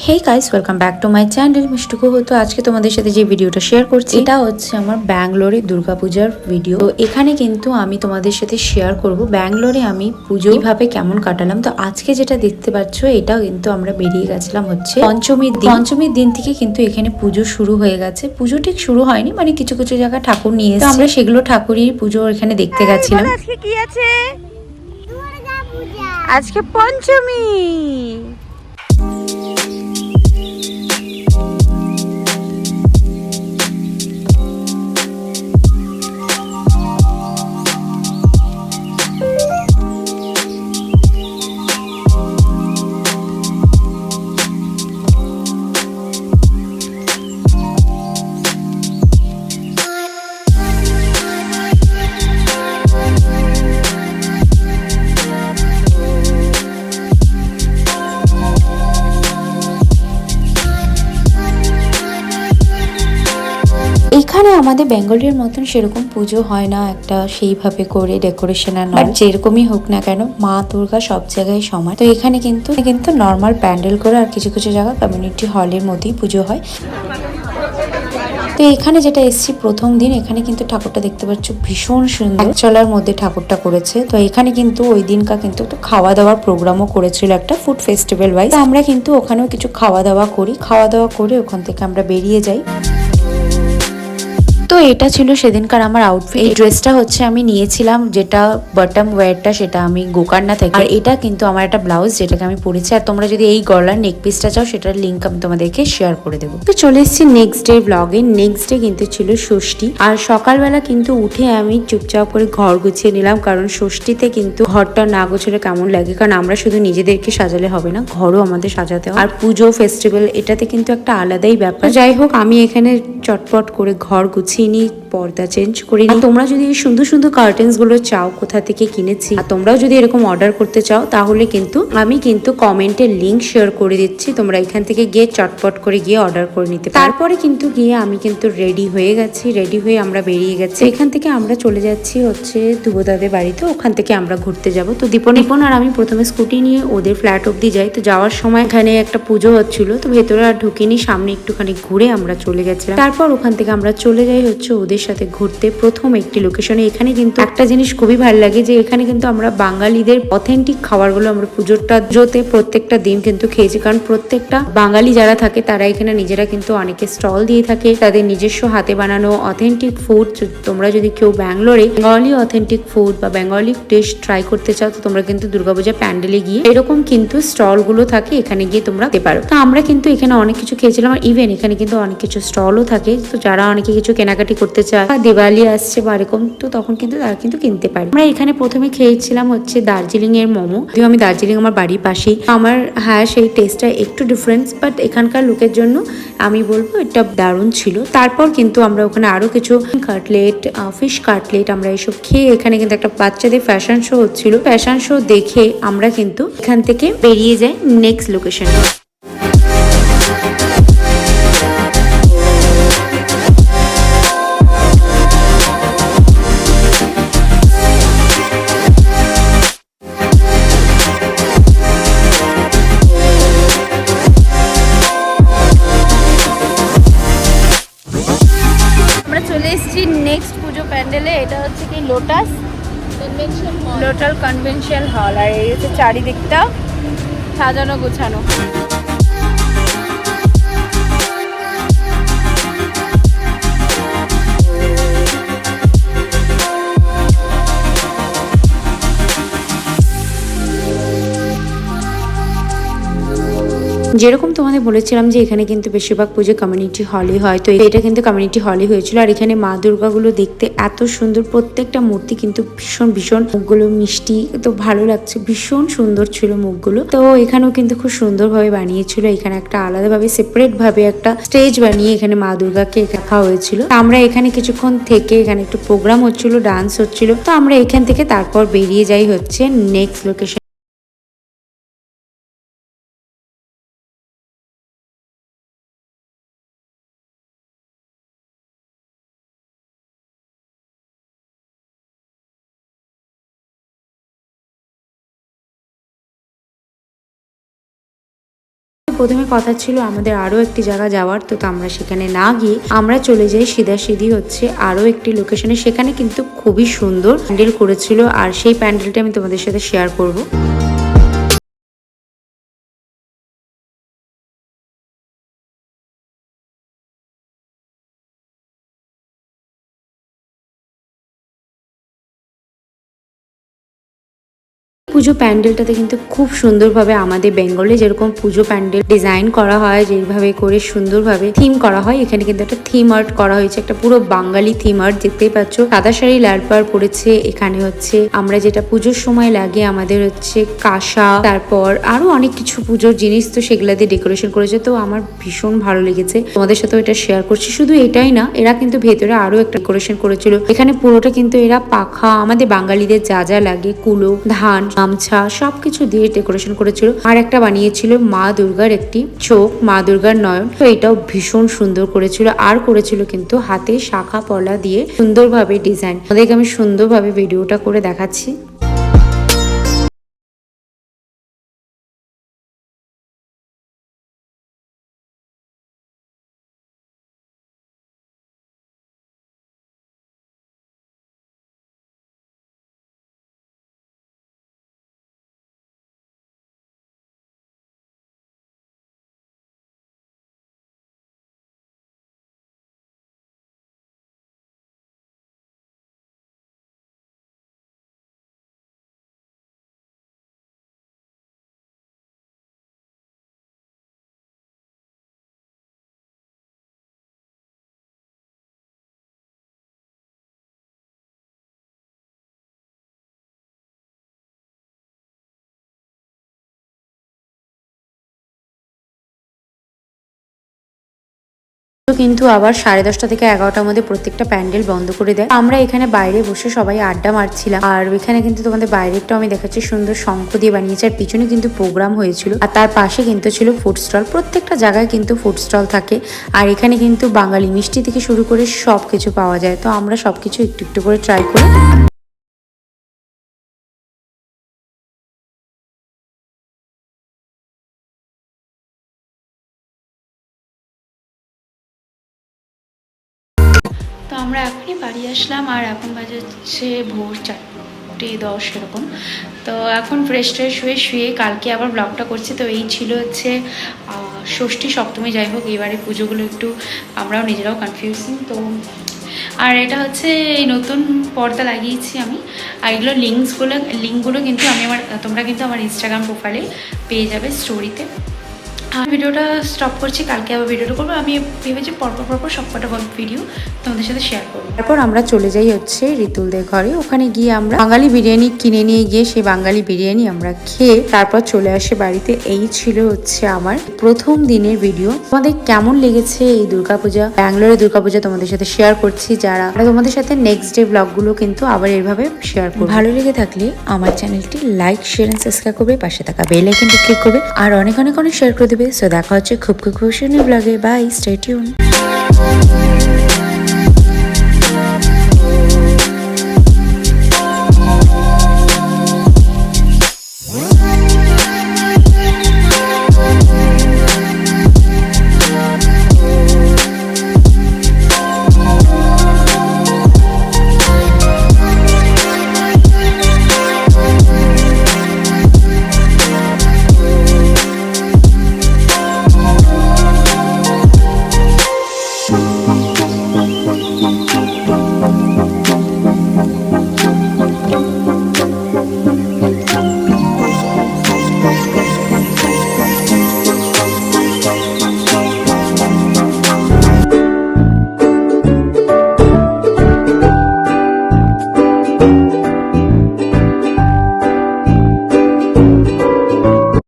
Hey guys, welcome back to my channel Mishtu Kuhu. তো আজকে তোমাদের সাথে যে ভিডিওটা শেয়ার করছি এটা হচ্ছে আমার ব্যাঙ্গালোরে দুর্গাপূজার ভিডিও। তো এখানে কিন্তু আমি তোমাদের সাথে শেয়ার করব ব্যাঙ্গালোরে আমি পুজো কিভাবে কেমন কাটালাম। তো আজকে যেটা দেখতে পাচ্ছ এটা কিন্তু আমরা বেরিয়ে গেছিলাম হচ্ছে পঞ্চমীর দিন থেকে কিন্তু এখানে পুজো শুরু হয়ে গেছে। পুজো ঠিক শুরু হয়নি, মানে কিছু কিছু জায়গায় ঠাকুর নিয়ে এসেছে, আমরা সেগুলো ঠাকুরই পুজো এখানে দেখতে গেছিলাম। আজকে কি আছে? আজকে পঞ্চমী। এখানে আমাদের বেঙ্গলের মতন সেরকম পুজো হয় না একটা সেইভাবে করে ডেকোরেশন আর নয়, যেরকমই হোক না কেন মা দুর্গা সব জায়গায় সমান। তো এখানে কিন্তু নর্মাল প্যান্ডেল করে আর কিছু কিছু জায়গা কমিউনিটি হলের মধ্যেই পুজো হয়। তো এখানে যেটা এসছি প্রথম দিন, এখানে কিন্তু ঠাকুরটা দেখতে পাচ্ছ ভীষণ সুন্দর চলার মধ্যে ঠাকুরটা করেছে। তো এখানে কিন্তু ওই দিনকা কিন্তু একটু খাওয়া দাওয়ার প্রোগ্রামও করেছিল, একটা ফুড ফেস্টিভ্যাল ওয়াইজ। আমরা কিন্তু ওখানেও কিছু খাওয়া দাওয়া করি, খাওয়া দাওয়া করে ওখান থেকে আমরা বেরিয়ে যাই। তো এটা ছিল সেদিনকার আমার আউটফিট। এই ড্রেসটা হচ্ছে আমি নিয়েছিলাম, যেটা বটম ওয়্যারটা সেটা আমি গোকার্না থেকে, আর এটা কিন্তু আমার একটা ব্লাউজ যেটাকে আমি পরেছি। আর তোমরা যদি এই গলার নেক পিসটা চাও সেটার লিঙ্ক আমি তোমাদেরকে শেয়ার করে দেবো। তো চলে এসেছি নেক্সট ডে ব্লগে। নেক্সট ডে কিন্তু ছিল ষষ্ঠী, আর সকালবেলা কিন্তু উঠে আমি চুপচাপ করে ঘর গুছিয়ে নিলাম, কারণ ষষ্ঠীতে কিন্তু ঘরটা না গোছালে কেমন লাগে। কারণ আমরা শুধু নিজেদেরকে সাজালে হবে না, ঘরও আমাদের সাজাতে হয়। আর পুজো ফেস্টিভ্যাল এটাতে কিন্তু একটা আলাদাই ব্যাপার। যাই হোক, আমি এখানে চটপট করে ঘর গুছিয়ে নিই, পর্দা চেঞ্জ করে নিই। তোমরা যদি এই সুন্দর সুন্দর কার্টেন্স গুলো চাও কোথা থেকে কিনেছি, আর তোমরাও যদি এরকম অর্ডার করতে চাও, তাহলে কিন্তু আমি কিন্তু কমেন্টে লিংক শেয়ার করে দিচ্ছি। তোমরা এখান থেকে গিয়ে চটপট করে গিয়ে অর্ডার করে নিতে পারো। তারপরে কিন্তু গিয়ে আমি কিন্তু রেডি হয়ে গেছি, রেডি হয়ে আমরা বেরিয়ে গেছি। এখান থেকে আমরা চলে যাচ্ছি হচ্ছে ধ্রুবদাদের বাড়িতে, ওখান থেকে আমরা ঘুরতে যাব। তো দীপন আর আমি প্রথমে স্কুটি নিয়ে ওদের ফ্ল্যাট অব্দি যাই। তো যাওয়ার সময় এখানে একটা পুজো হচ্ছিল, তো ভেতরে আর ঢুকিনি, সামনে একটুখানি ঘুরে আমরা চলে গেছিলাম। তারপর ওখান থেকে আমরা চলে যাই হচ্ছে ওদের সাথে ঘুরতে প্রথম একটি লোকেশনে। এখানে কিন্তু একটা জিনিস খুবই ভালো লাগে, যে এখানে কিন্তু আমরা বাঙালিদের অথেন্টিক খাবারগুলো আমরা পুজোতে প্রত্যেকটা দিন কিন্তু খেয়েছি। কারণ প্রত্যেকটা বাঙালি যারা থাকে তারা এখানে নিজেরা কিন্তু অনেকে স্টল দিয়ে থাকে, তাদের নিজস্ব হাতে বানানো অথেন্টিক ফুড। তোমরা যদি কেউ ব্যাঙ্গালোরে বেঙ্গলি অথেন্টিক ফুড বা বেঙ্গলি ডিশ ট্রাই করতে চাও, তো তোমরা কিন্তু দুর্গাপূজা প্যান্ডেলে গিয়ে এরকম কিন্তু স্টল গুলো থাকে, এখানে গিয়ে তোমরা খেতে পারো। তো আমরা কিন্তু এখানে অনেক কিছু খেয়েছিলাম, আর ইভেন এখানে কিন্তু অনেক কিছু স্টলও থাকে। তো যারা অনেকে কিছু কেনাকাটি করতে চায় বা দিওয়ালি আসছে বা এরকম, তো তখন কিন্তু তারা কিন্তু কিনতে পারে। আমরা এখানে প্রথমে খেয়েছিলাম হচ্ছে দার্জিলিং এর মোমো। যদিও আমি দার্জিলিং আমার বাড়ির পাশেই, আমার হ্যাঁ সেই টেস্টটা একটু ডিফারেন্স, বাট এখানকার লোকের জন্য আমি বলবো এটা দারুণ ছিল। তারপর কিন্তু আমরা ওখানে আরো কিছু কাটলেট, ফিশ কাটলেট আমরা এসব খেয়ে, এখানে কিন্তু একটা বাচ্চাদের ফ্যাশন শো হচ্ছিল, ফ্যাশন শো দেখে আমরা কিন্তু এখান থেকে বেরিয়ে যাই নেক্সট লোকেশনে। আমরা চলে এসেছি নেক্সট পুজো প্যান্ডেলে। এটা হচ্ছে কি লোটাস কনভেনশন হল, আর এই হচ্ছে চারিদিকটা সাজানো গোছানো। যেরকম তোমাদের বলেছিলাম যে এখানে কিন্তু বেশিরভাগ পুজো কমিউনিটি হলে হয়, তো এটা কিন্তু কমিউনিটি হলে হয়েছিল। আর এখানে মা দুর্গাগুলো দেখতে এত সুন্দর, প্রত্যেকটা মূর্তি কিন্তু ভীষণ ভীষণ, মুখগুলো মিষ্টি, তো ভালো লাগছে, ভীষণ সুন্দর ছিল মুখগুলো। তো এখানেও কিন্তু খুব সুন্দরভাবে বানিয়েছিল। এখানে একটা আলাদাভাবে সেপারেট ভাবে একটা স্টেজ বানিয়ে এখানে মা দুর্গাকে রাখা হয়েছিল। আমরা এখানে কিছুক্ষণ থেকে, এখানে একটু প্রোগ্রাম হচ্ছিল, ডান্স হচ্ছিল, তো আমরা এখান থেকে তারপর বেরিয়ে যাই হচ্ছে নেক্সট লোকেশন। প্রথমে কথা ছিল আমাদের আরো একটি জায়গা যাওয়ার, তো আমরা সেখানে না গিয়ে আমরা চলে যাই সিধাসিধি হচ্ছে আরো একটি লোকেশনে। সেখানে কিন্তু খুবই সুন্দর প্যান্ডেল করেছিল, আর সেই প্যান্ডেলটা আমি তোমাদের সাথে শেয়ার করব। পুজো প্যান্ডেলটাতে কিন্তু খুব সুন্দরভাবে আমাদের বেঙ্গলে যেরকম পুজো প্যান্ডেল ডিজাইন করা হয়, যেভাবে করে সুন্দরভাবে থিম করা হয়, এখানে কিন্তু একটা থিম আর্ট করা হয়েছে, একটা পুরো বাঙালি থিম আর্ট। দেখতেই পাচ্ছ সাদা শাড়ি লাল পাড় পরেছে। এখানে হচ্ছে আমরা যেটা পুজোর সময় লাগে আমাদের হচ্ছে কাঁসা, তারপর আরো অনেক কিছু পুজোর জিনিস, তো সেগুলা দিয়ে ডেকোরেশন করেছে। তো আমার ভীষণ ভালো লেগেছে, তোমাদের সাথে এটা শেয়ার করছি। শুধু এটাই না, এরা কিন্তু ভেতরে আরো একটা ডেকোরেশন করেছিল। এখানে পুরোটা কিন্তু এরা পাখা, আমাদের বাঙালিদের যা যা লাগে, কুলো, ধান, গামছা সবকিছু দিয়ে ডেকোরেশন করেছিল। আর একটা বানিয়েছিল মা দুর্গার একটি চোখ, মা দুর্গার নয়ন, তো এটাও ভীষণ সুন্দর করেছিল। আর করেছিল কিন্তু হাতে শাখা পলা দিয়ে সুন্দরভাবে ডিজাইন। ওদেরকে আমি সুন্দরভাবে ভিডিওটা করে দেখাচ্ছি। কিন্তু আবার 10:30 থেকে 11টার মধ্যে প্রত্যেকটা প্যান্ডেল বন্ধ করে দেয়। আমরা এখানে বাইরে বসে সবাই আড্ডা মারছিলাম। আর এখানে কিন্তু তোমাদের বাইরেরটাও আমি দেখাচ্ছি, সুন্দর শঙ্খ দিয়ে বানিয়েছে। আর পিছনে কিন্তু প্রোগ্রাম হয়েছিল, আর তার পাশে কিন্তু ছিল ফুড স্টল। প্রত্যেকটা জায়গায় কিন্তু ফুড স্টল থাকে, আর এখানে কিন্তু বাঙালি মিষ্টি থেকে শুরু করে সবকিছু পাওয়া যায়। তো আমরা সবকিছু একটু একটু করে ট্রাই করি। তো আমরা এখনই বাড়ি আসলাম, আর এখন বাজে হচ্ছে ভোর 4:10 এরকম। তো এখন ফ্রেশ ট্রেশ হয়ে শুয়ে কালকে আবার ব্লগটা করছি। তো এই ছিল হচ্ছে ষষ্ঠী সপ্তমী, যাই হোক এবারে পুজোগুলো একটু আমরাও নিজেরাও কনফিউজিং। তো আর এটা হচ্ছে এই নতুন পর্দা লাগিয়েছি আমি। আর এগুলো লিঙ্কগুলো কিন্তু তোমরা কিন্তু আমার ইনস্টাগ্রাম প্রোফাইলে পেয়ে যাবে স্টোরিতে। আর ভিডিওটা স্টপ করছি, কালকে আবার ভিডিওটা করবো। আমি ভেবেছি পরপর সবকটা ভিডিও তোমাদের সাথে শেয়ার করবো। তারপর আমরা চলে যাই হচ্ছে রিতুলদের ঘরে। ওখানে গিয়ে আমরা বাঙালি বিরিয়ানি কিনে নিয়ে গিয়ে সেই বাঙালি বিরিয়ানি আমরা খেয়ে তারপর চলে আসে বাড়িতে। এই ছিল হচ্ছে আমার প্রথম দিনের ভিডিও। তোমাদের কেমন লেগেছে এই দুর্গাপূজা, ব্যাঙ্গালোরের দুর্গাপূজা তোমাদের সাথে শেয়ার করছি। যারা তোমাদের সাথে নেক্সট ডে ব্লগগুলো কিন্তু আবার এইভাবে শেয়ার করবো। ভালো লেগে থাকলে আমার চ্যানেলটি লাইক, শেয়ার এন্ড সাবস্ক্রাইব করবে, পাশে থাকা বেল আইকনটি ক্লিক করবে, আর অনেক অনেক শেয়ার করে দেবে। সো দেখা হচ্ছে খুব খুব খুশি ব্লগে। Bye, stay tune.